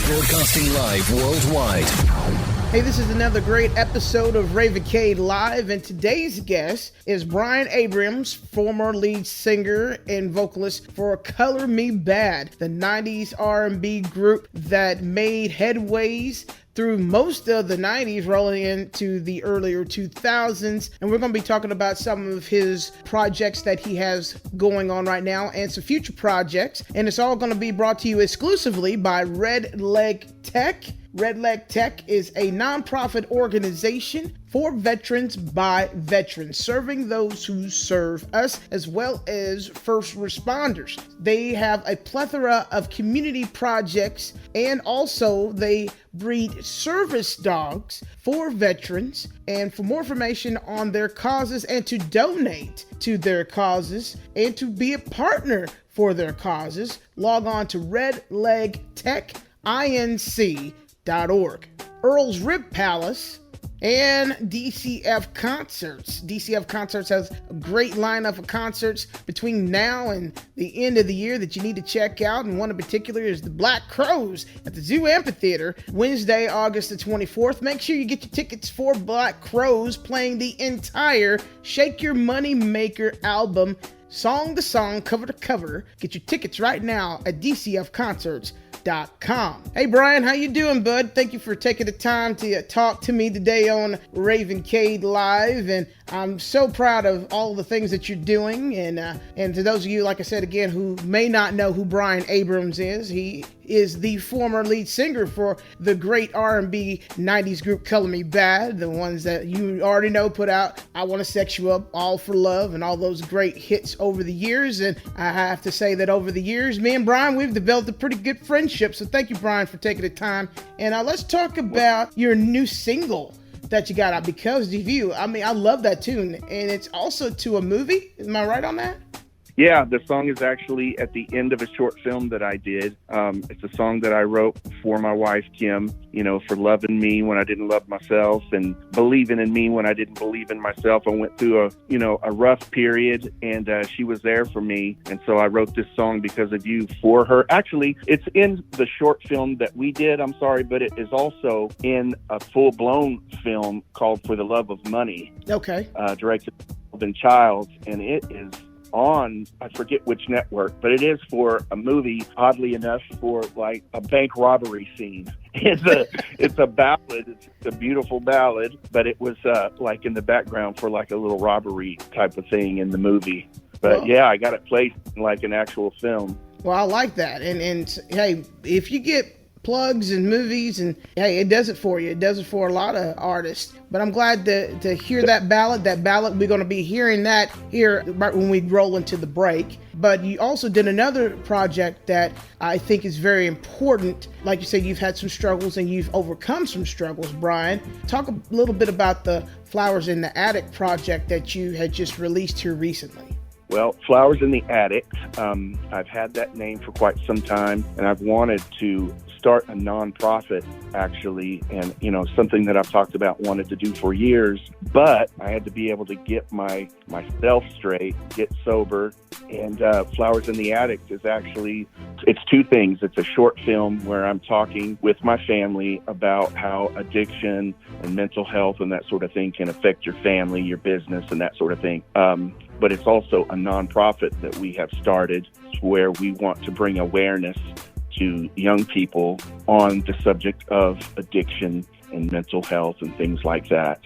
Broadcasting live worldwide. Hey, this is another great episode of Raven Cade Live, and today's guest is Bryan Abrams, former lead singer and vocalist for Color Me Badd, the 90s R&B group that made headways through most of the 90s, rolling into the earlier 2000s. And we're going to be talking about some of his projects that he has going on right now and some future projects. And it's all going to be brought to you exclusively by Red Leg Tech. Red Leg Tech is a nonprofit organization for veterans by veterans, serving those who serve us as well as first responders. They have a plethora of community projects, and also they breed service dogs for veterans. And for more information on their causes and to donate to their causes and to be a partner for their causes, log on to redlegtechinc.org. Earl's Rib Palace and DCF Concerts. DCF Concerts has a great lineup of concerts between now and the end of the year that you need to check out, and one in particular is the Black Crowes at the Zoo Amphitheater, Wednesday, August the 24th. Make sure you get your tickets for Black Crowes playing the entire Shake Your Money Maker album, song to song, cover to cover. Get your tickets right now at DCFconcerts.com. Hey Bryan, how you doing, bud? Thank you for taking the time to talk to me today on Raven Cade Live, and I'm so proud of all the things that you're doing. And to those of you, like I said again, who may not know who Bryan Abrams is, he is the former lead singer for the great R&B 90s group Color Me Badd, the ones that you already know put out I Want to Sex You Up, All for Love, and all those great hits over the years. And I have to say that over the years, me and Bryan, we've developed a pretty good friendship. So thank you, Bryan, for taking the time. And let's talk about your new single that you got out, Because of You. I mean, I love that tune. And it's also to a movie. Am I right on that? Yeah, the song is actually at the end of a short film that I did. It's a song that I wrote for my wife, Kim, for loving me when I didn't love myself and believing in me when I didn't believe in myself. I went through a rough period, and she was there for me. And so I wrote this song, Because of You, for her. Actually, it's in the short film that we did, I'm sorry, but it is also in a full-blown film called For the Love of Money. Okay. Directed by Alvin Childs, and it is on, I forget which network, but it is for a movie, oddly enough, for like a bank robbery scene. It's a ballad. It's a beautiful ballad, but it was like in the background for like a little robbery type of thing in the movie. But yeah, I got it placed in like an actual film. Well, I like that. And hey, if you get plugs and movies, and hey, it does it for you. It does it for a lot of artists. But I'm glad to hear that ballad. We're going to be hearing that here right when we roll into the break. But you also did another project that I think is very important. Like you said, you've had some struggles and you've overcome some struggles, Bryan. Talk a little bit about the Flowers in the Attic project that you had just released here recently. Well, Flowers in the Attic, I've had that name for quite some time, and I've wanted to start a nonprofit, actually, and, something that I've talked about, wanted to do for years, but I had to be able to get myself straight, get sober, and Flowers in the Attic is actually, it's two things. It's a short film where I'm talking with my family about how addiction and mental health and that sort of thing can affect your family, your business, and that sort of thing. But it's also a nonprofit that we have started where we want to bring awareness to young people on the subject of addiction and mental health and things like that.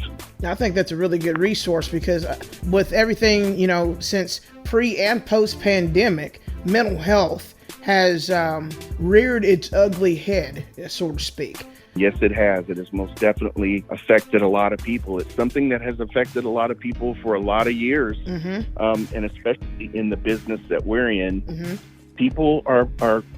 I think that's a really good resource because with everything, since pre and post pandemic, mental health has reared its ugly head, so to speak. Yes, it has. It has most definitely affected a lot of people. It's something that has affected a lot of people for a lot of years, and especially in the business that we're in. People are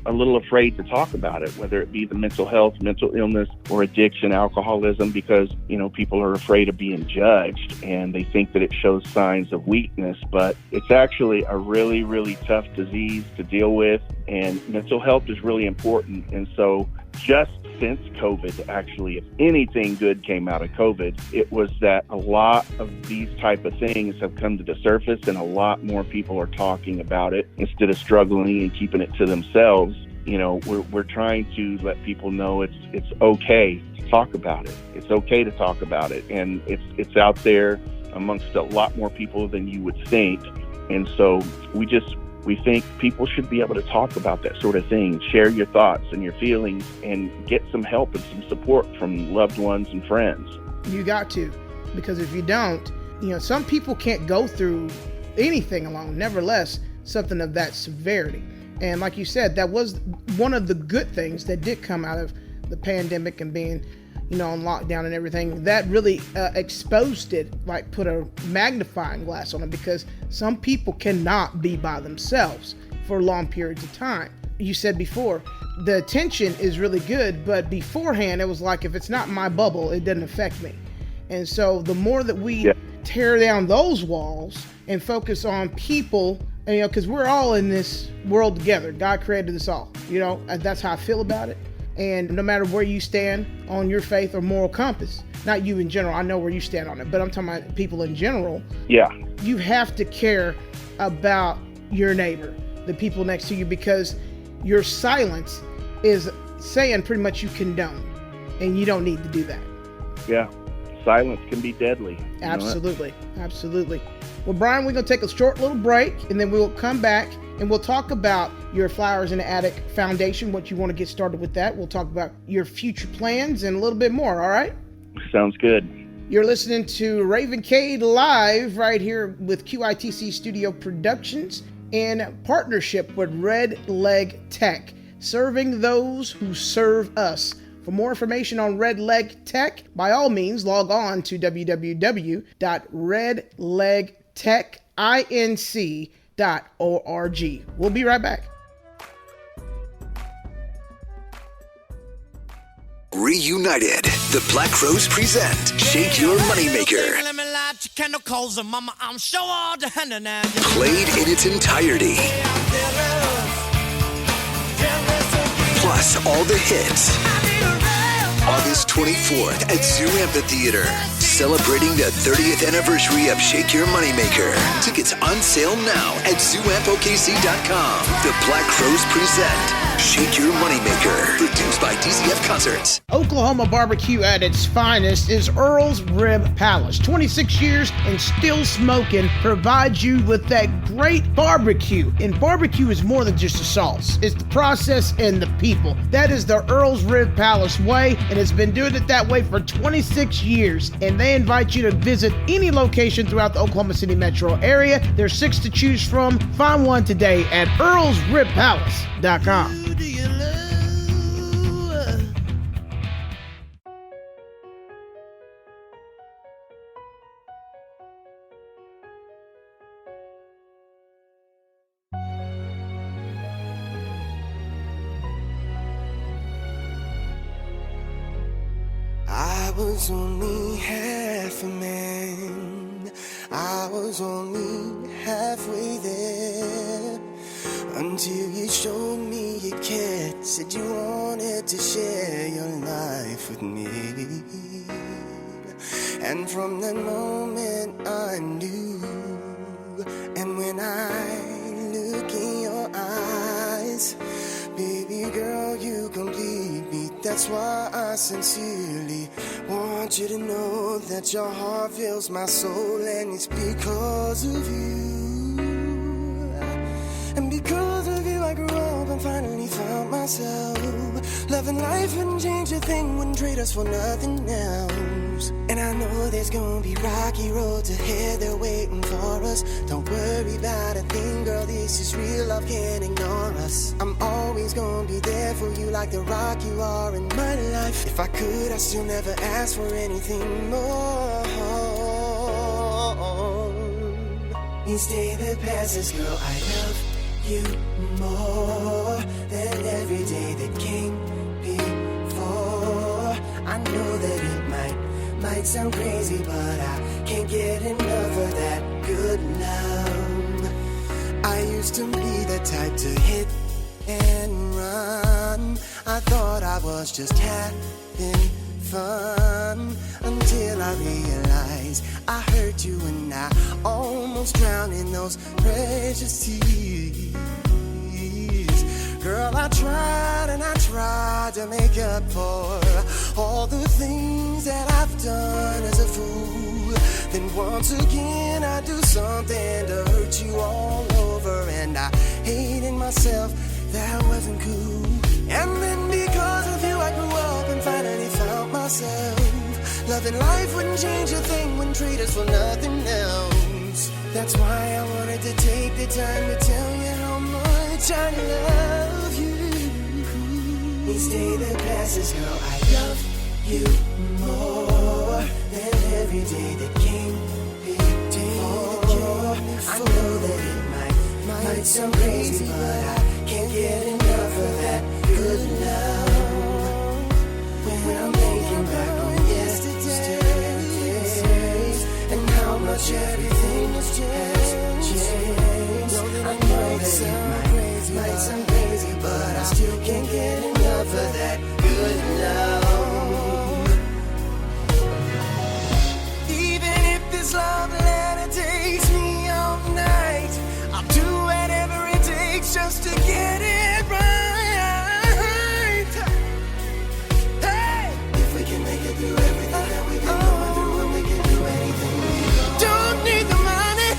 a little afraid to talk about it, whether it be the mental health, mental illness, or addiction, alcoholism, because, people are afraid of being judged and they think that it shows signs of weakness. But it's actually a really, really tough disease to deal with, and mental health is really important. And so just since COVID, actually, if anything good came out of COVID, it was that a lot of these type of things have come to the surface and a lot more people are talking about it instead of struggling and keeping it to themselves. we're trying to let people know it's okay to talk about it. It's okay to talk about it, and it's out there amongst a lot more people than you would think. And so we think people should be able to talk about that sort of thing, share your thoughts and your feelings, and get some help and some support from loved ones and friends. You got to, because if you don't, some people can't go through anything alone, nevertheless, something of that severity. And like you said, that was one of the good things that did come out of the pandemic and being, on lockdown and everything. That really exposed it, like put a magnifying glass on it, because some people cannot be by themselves for long periods of time. You said before, the attention is really good, but beforehand it was like, if it's not my bubble, it doesn't affect me. And so the more that we tear down those walls and focus on people, because we're all in this world together. God created us all, and that's how I feel about it. And no matter where you stand on your faith or moral compass, not you in general, I know where you stand on it, but I'm talking about people in general. Yeah. You have to care about your neighbor, the people next to you, because your silence is saying pretty much you condone, and you don't need to do that. Yeah. Silence can be deadly. Absolutely. Absolutely. Well, Bryan, we're going to take a short little break, and then we'll come back and we'll talk about your Flowers in the Attic Foundation, what you want to get started with that. We'll talk about your future plans and a little bit more, all right? Sounds good. You're listening to Raven Cade live right here with QITC Studio Productions in partnership with Red Leg Tech, serving those who serve us. For more information on Red Leg Tech, by all means, log on to www.redlegtechinc.org. We'll be right back. Reunited, the Black Crowes present Shake Your Moneymaker. Played in its entirety. Plus all the hits. August 24th at Zoo Amphitheater, celebrating the 30th anniversary of Shake Your Moneymaker. Tickets on sale now at zooampokc.com. The Black Crowes present Shake Your Moneymaker, produced by DCF Concerts. Oklahoma barbecue at its finest is Earl's Rib Palace. 26 years and still smoking provides you with that great barbecue. And barbecue is more than just a sauce. It's the process and the people. That is the Earl's Rib Palace way, and it's been doing it that way for 26 years. And they invite you to visit any location throughout the Oklahoma City metro area. There's 6 to choose from. Find one today at earlsribpalace.com. I was only half a man, I was only halfway there, until you showed me you cared, said you wanted to share your life with me. And from that moment I knew, and when I look in your eyes, baby girl, you complete me. That's why I sincerely want you to know that your heart fills my soul, and it's because of you. And because of you I grew up and finally found myself. Loving life wouldn't change a thing, wouldn't trade us for nothing else. And I know there's gonna be rocky roads ahead, they're waiting for us. Don't worry about a thing, girl, this is real, love can't ignore us. I'm always gonna be there for you like the rock you are in my life. If I could, I still never ask for anything more. Each day that passes, girl, I love you more than every day that came before. I know that it might sound crazy, but I can't get enough of that good love. I used to be the type to hit and run. I thought I was just having fun, until I realized I hurt you and I almost drowned in those precious tears. Girl, Girl, I tried and I tried to make up for all the things that I've done as a fool. Then once again I do something to hurt you all over, and I hated myself, that wasn't cool. And then because of you I grew up and finally found myself loving life wouldn't change a thing when treat us for nothing else. That's why I wanted to take the time to tell you how much I love you. Each day that passes, girl, I love you more than every day that came before. I know that it might sound crazy, but I can't get enough of that good love. When I'm thinking back on yesterday and how much everything has changed, I know that it might sound crazy, but I still can't get enough of that good love. Even if this love letter takes me all night, I'll do whatever it takes just to get it right. Hey, if we can make it through everything that we've been going through, and we can do anything we want. Don't need the money,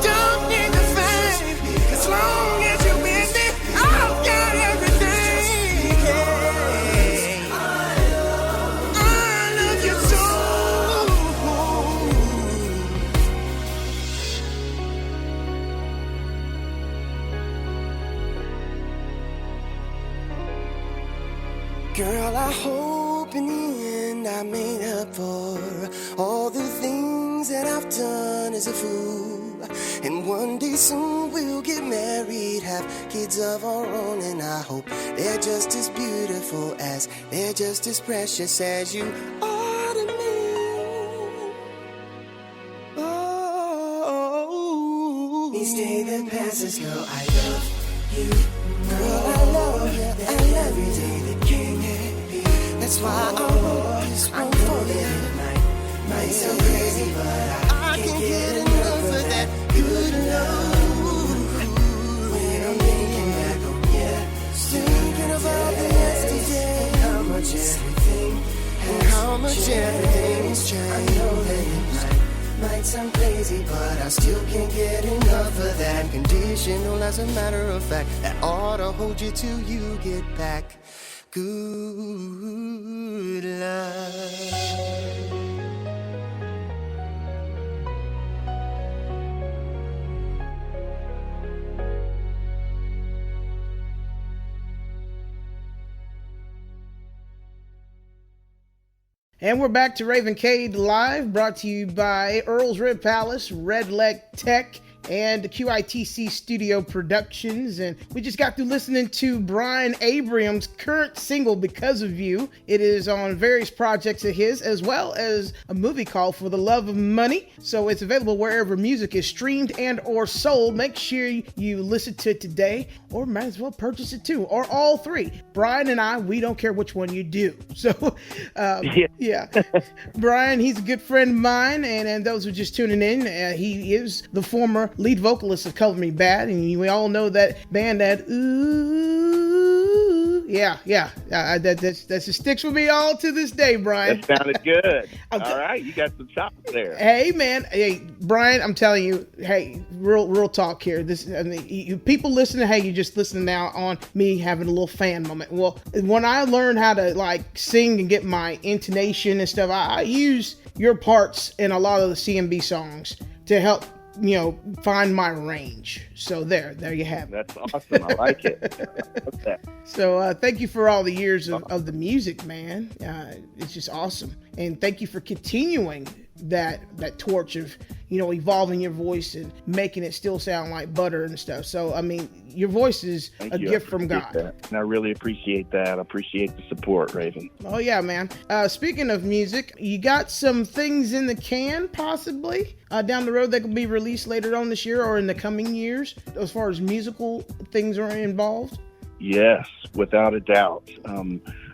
don't need the fame, as long as you're with me, I've got everything. I love you so. Girl, I hope in the end I made up for all the things that I've done as a fool. And one day soon we'll get married, have kids of our own, and I hope they're just as beautiful as, they're just as precious as you are to me. Oh, each day that passes, girl, I love you. Girl, I love you, and every day that came be. That's why I wrote this one for you. Might sound crazy, but I can't get enough of that good love. When I'm thinking back on thinking about the yesterday, and how much everything's changed. I know that it might sound crazy, but I still can't get enough of that conditional. As a matter of fact, that ought to hold you till you get back. Good love. And we're back to Raven Cade Live, brought to you by Earl's Rib Palace, Red Leg Tech, and QITC Studio Productions. And we just got through listening to Bryan Abrams' current single, Because of You. It is on various projects of his, as well as a movie called For the Love of Money. So it's available wherever music is streamed and or sold. Make sure you listen to it today, or might as well purchase it too, or all three. Bryan and I, we don't care which one you do. So, yeah. Bryan, he's a good friend of mine, and those who are just tuning in, he is the former lead vocalist of Cover Me Bad, and we all know that band that ooh, that just sticks with me all to this day, Bryan. That sounded good. All right, you got some chops there. Hey, man, Bryan, I'm telling you, hey, real talk here. You people listening, hey, you just listening now on me having a little fan moment. Well, when I learned how to like sing and get my intonation and stuff, I use your parts in a lot of the CMB songs to help find my range. So there you have it. That's awesome. I like it. Okay. So thank you for all the years of the music, man. It's just awesome. And thank you for continuing that torch of, evolving your voice and making it still sound like butter and stuff. So, I mean, your voice is a gift from God. That. And I really appreciate that. I appreciate the support, Raven. Oh, yeah, man. Speaking of music, you got some things in the can, possibly, down the road that can be released later on this year or in the coming years, as far as musical things are involved? Yes, without a doubt.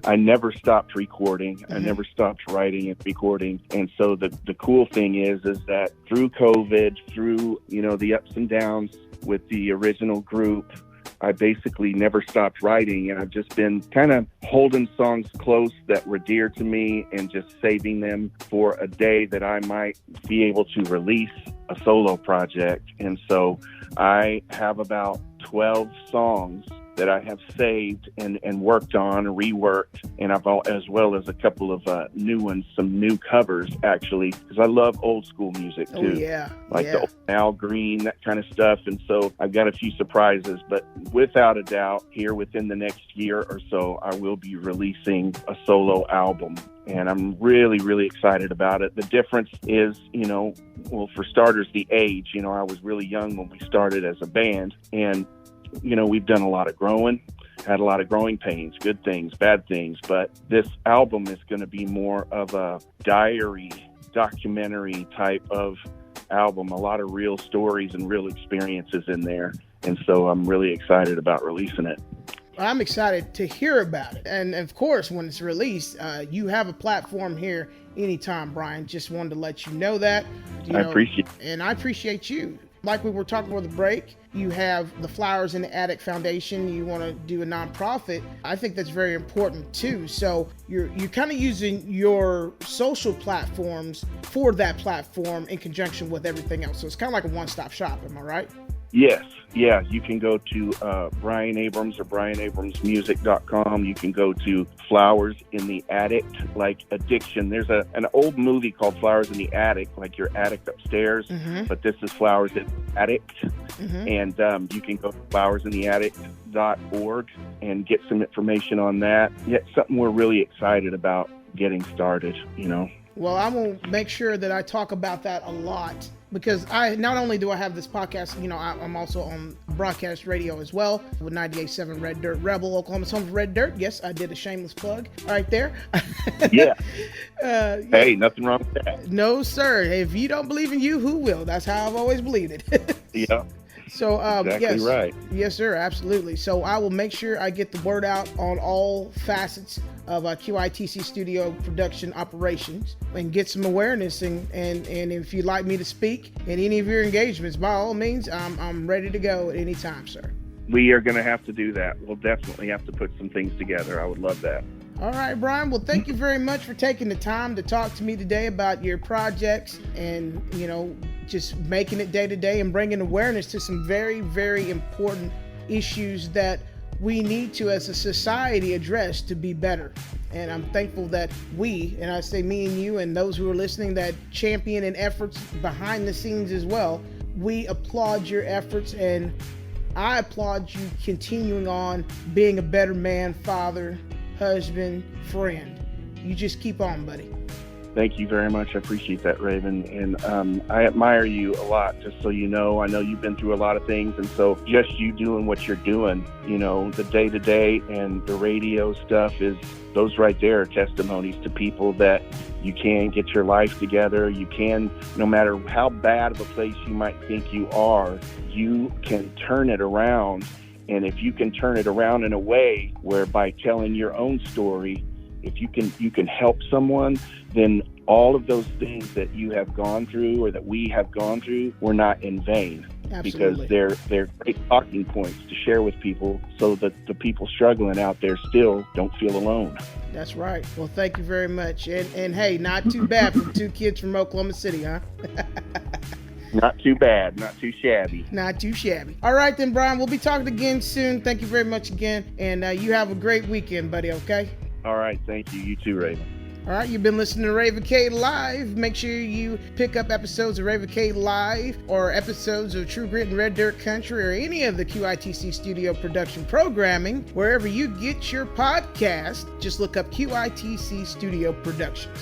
I never stopped recording. I never stopped writing and recording. And so the cool thing is that through COVID, through, the ups and downs with the original group, I basically never stopped writing, and I've just been kind of holding songs close that were dear to me and just saving them for a day that I might be able to release a solo project. And so I have about 12 songs that I have saved and worked on, reworked, and as well as a couple of new ones, some new covers actually, because I love old school music too. Oh yeah, like the old Al Green, that kind of stuff. And so I've got a few surprises, but without a doubt, here within the next year or so, I will be releasing a solo album. And I'm really, really excited about it. The difference is, well, for starters, the age. I was really young when we started as a band, and we've done a lot of growing, had a lot of growing pains, good things, bad things, but this album is going to be more of a diary, documentary type of album, a lot of real stories and real experiences in there. And so I'm really excited about releasing it. I'm excited to hear about it. And of course, when it's released, you have a platform here anytime, Bryan. Just wanted to let you know that. I appreciate it. And I appreciate you. Like we were talking before the break, you have the Flowers in the Attic Foundation. You want to do a nonprofit. I think that's very important too. So you're kind of using your social platforms for that platform in conjunction with everything else. So it's kind of like a one-stop shop. Am I right? Yes. Yeah. You can go to Bryan Abrams or BryanAbramsMusic.com. You can go to Flowers in the Attic, like addiction. There's an old movie called Flowers in the Attic, like your attic upstairs, but this is Flowers in the Attic. And you can go to flowersintheattic.org and get some information on that. Yeah, something we're really excited about getting started, Well, I will make sure that I talk about that a lot, because not only do I have this podcast, I'm also on broadcast radio as well with 98.7 Red Dirt Rebel, Oklahoma's home of Red Dirt. Yes, I did a shameless plug right there. Yeah. Hey, nothing wrong with that. No, sir. If you don't believe in you, who will? That's how I've always believed it. Yeah. So, exactly right. Yes, sir. Absolutely. So I will make sure I get the word out on all facets of QITC studio production operations and get some awareness. And if you'd like me to speak in any of your engagements, by all means, I'm ready to go at any time, sir. We are going to have to do that. We'll definitely have to put some things together. I would love that. All right, Bryan. Well, thank you very much for taking the time to talk to me today about your projects and, just making it day to day and bringing awareness to some very, very important issues that we need to, as a society, address to be better. And I'm thankful that we, and I say me and you and those who are listening, that champion and efforts behind the scenes as well, we applaud your efforts, and I applaud you continuing on being a better man, father, husband, friend. You just keep on, buddy. Thank you very much. I appreciate that, Raven. And I admire you a lot, just so you know. I know you've been through a lot of things. And so just you doing what you're doing, the day-to-day and the radio stuff, those right there are testimonies to people that you can get your life together. You can, no matter how bad of a place you might think you are, you can turn it around. And if you can turn it around in a way where by telling your own story, if you can help someone, then all of those things that you have gone through or that we have gone through were not in vain. Absolutely. Because they're great talking points to share with people so that the people struggling out there still don't feel alone. That's right. Well, thank you very much. And hey, not too bad for two kids from Oklahoma City, huh? Not too bad. Not too shabby. Not too shabby. All right then, Bryan. We'll be talking again soon. Thank you very much again. And you have a great weekend, buddy, okay? All right. Thank you. You too, Raven. All right, you've been listening to Raven Cade Live. Make sure you pick up episodes of Raven Cade Live or episodes of True Grit and Red Dirt Country or any of the QITC studio production programming wherever you get your podcast. Just look up QITC Studio Productions.